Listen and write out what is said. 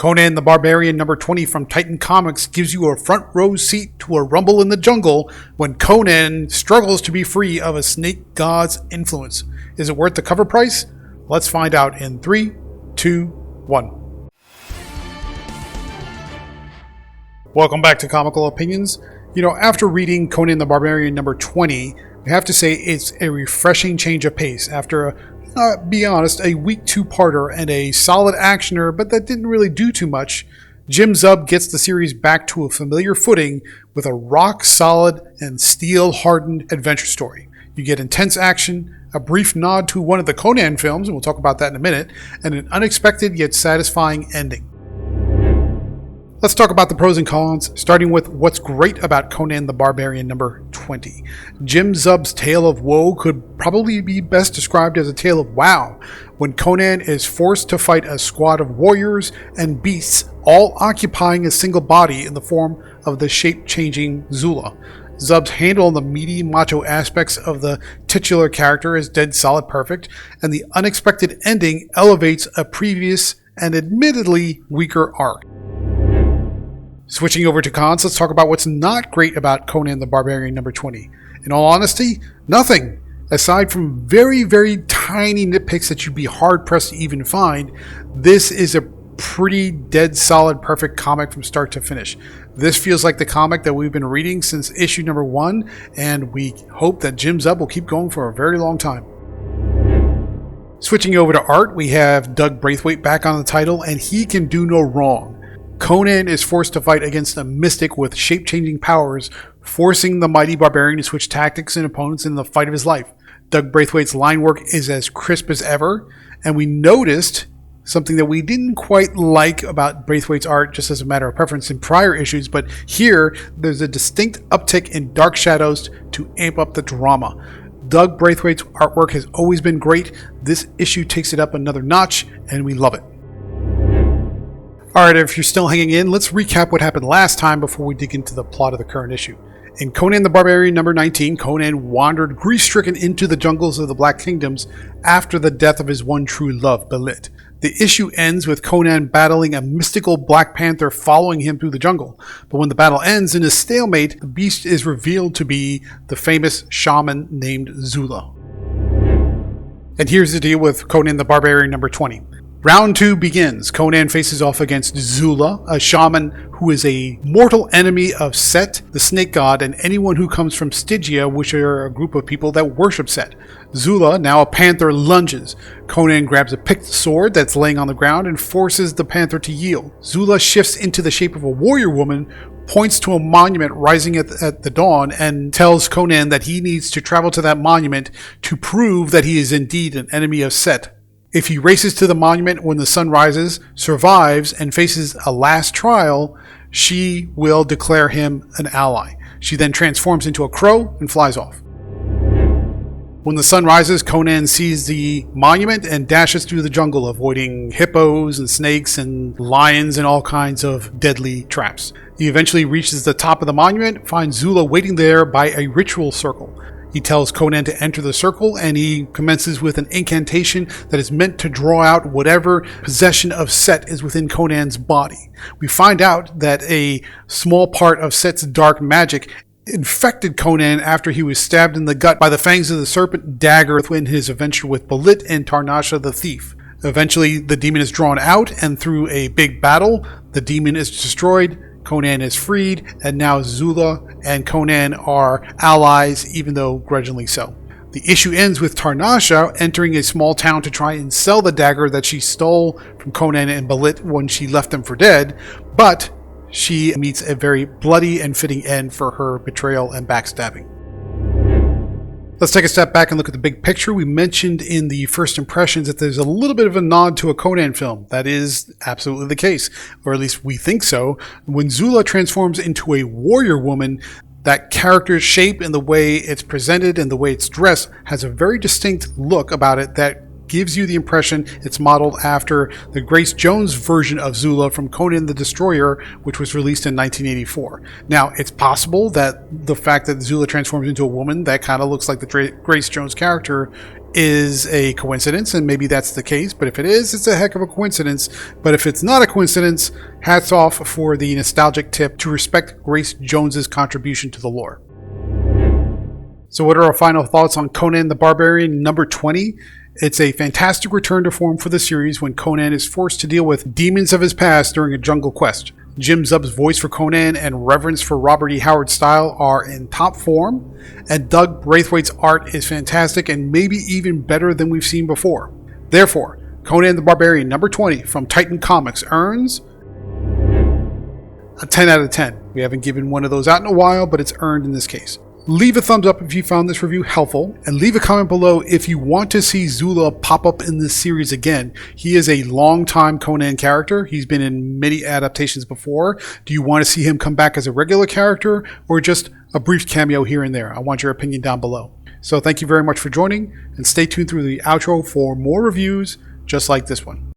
Conan the Barbarian number 20 from Titan Comics gives you a front row seat to a rumble in the jungle when Conan struggles to be free of a snake god's influence. Is it worth the cover price? Let's find out in 3, 2, 1. Welcome back to Comical Opinions. After reading Conan the Barbarian number 20, I have to say it's a refreshing change of pace after be honest, a weak two-parter and a solid actioner, but that didn't really do too much. Jim Zub gets the series back to a familiar footing with a rock-solid and steel-hardened adventure story. You get intense action, a brief nod to one of the Conan films, and we'll talk about that in a minute, and an unexpected yet satisfying ending. Let's talk about the pros and cons, starting with what's great about Conan the Barbarian number 20. Jim Zub's tale of woe could probably be best described as a tale of wow, when Conan is forced to fight a squad of warriors and beasts, all occupying a single body in the form of the shape-changing Zula. Zub's handle on the meaty, macho aspects of the titular character is dead solid perfect, and the unexpected ending elevates a previous and admittedly weaker arc. Switching over to cons, let's talk about what's not great about Conan the Barbarian number 20. In all honesty, nothing. Aside from very, very tiny nitpicks that you'd be hard-pressed to even find, this is a pretty dead solid perfect comic from start to finish. This feels like the comic that we've been reading since issue number 1, and we hope that Jim Zub will keep going for a very long time. Switching over to art, we have Doug Braithwaite back on the title, and he can do no wrong. Conan is forced to fight against a mystic with shape-changing powers, forcing the mighty barbarian to switch tactics and opponents in the fight of his life. Doug Braithwaite's line work is as crisp as ever, and we noticed something that we didn't quite like about Braithwaite's art just as a matter of preference in prior issues, but here there's a distinct uptick in dark shadows to amp up the drama. Doug Braithwaite's artwork has always been great. This issue takes it up another notch, and we love it. Alright, if you're still hanging in, let's recap what happened last time before we dig into the plot of the current issue. In Conan the Barbarian number 19, Conan wandered grief-stricken into the jungles of the Black Kingdoms after the death of his one true love, Belit. The issue ends with Conan battling a mystical Black Panther following him through the jungle. But when the battle ends in a stalemate, the beast is revealed to be the famous shaman named Zula. And here's the deal with Conan the Barbarian number 20. Round 2 begins. Conan faces off against Zula, a shaman who is a mortal enemy of Set, the snake god, and anyone who comes from Stygia, which are a group of people that worship Set. Zula, now a panther, lunges. Conan grabs a picked sword that's laying on the ground and forces the panther to yield. Zula shifts into the shape of a warrior woman, points to a monument rising at the dawn, and tells Conan that he needs to travel to that monument to prove that he is indeed an enemy of Set. If he races to the monument when the sun rises, survives, and faces a last trial, she will declare him an ally. She then transforms into a crow and flies off. When the sun rises, Conan sees the monument and dashes through the jungle, avoiding hippos and snakes and lions and all kinds of deadly traps. He eventually reaches the top of the monument, finds Zula waiting there by a ritual circle. He tells Conan to enter the circle, and he commences with an incantation that is meant to draw out whatever possession of Set is within Conan's body. We find out that a small part of Set's dark magic infected Conan after he was stabbed in the gut by the fangs of the serpent dagger in his adventure with Belit and Tarnasha the thief. Eventually, the demon is drawn out, and through a big battle, the demon is destroyed. Conan is freed, and now Zula and Conan are allies, even though grudgingly so. The issue ends with Tarnasha entering a small town to try and sell the dagger that she stole from Conan and Belit when she left them for dead, but she meets a very bloody and fitting end for her betrayal and backstabbing. Let's take a step back and look at the big picture. We mentioned in the first impressions that there's a little bit of a nod to a Conan film. That is absolutely the case, or at least we think so. When Zula transforms into a warrior woman, that character's shape and the way it's presented and the way it's dressed has a very distinct look about it that gives you the impression it's modeled after the Grace Jones version of Zula from Conan the Destroyer, which was released in 1984. Now, it's possible that the fact that Zula transforms into a woman that kind of looks like the Grace Jones character is a coincidence, and maybe that's the case, but if it is, it's a heck of a coincidence. But if it's not a coincidence, hats off for the nostalgic tip to respect Grace Jones's contribution to the lore. So what are our final thoughts on Conan the Barbarian number 20? It's a fantastic return to form for the series when Conan is forced to deal with demons of his past during a jungle quest. Jim Zub's voice for Conan and reverence for Robert E. Howard's style are in top form, and Doug Braithwaite's art is fantastic and maybe even better than we've seen before. Therefore, Conan the Barbarian number 20 from Titan Comics earns a 10 out of 10. We haven't given one of those out in a while, but it's earned in this case. Leave a thumbs up if you found this review helpful, and leave a comment below if you want to see Zula pop up in this series again. He is a long-time Conan character. He's been in many adaptations before. Do you want to see him come back as a regular character, or just a brief cameo here and there? I want your opinion down below. So thank you very much for joining, and stay tuned through the outro for more reviews just like this one.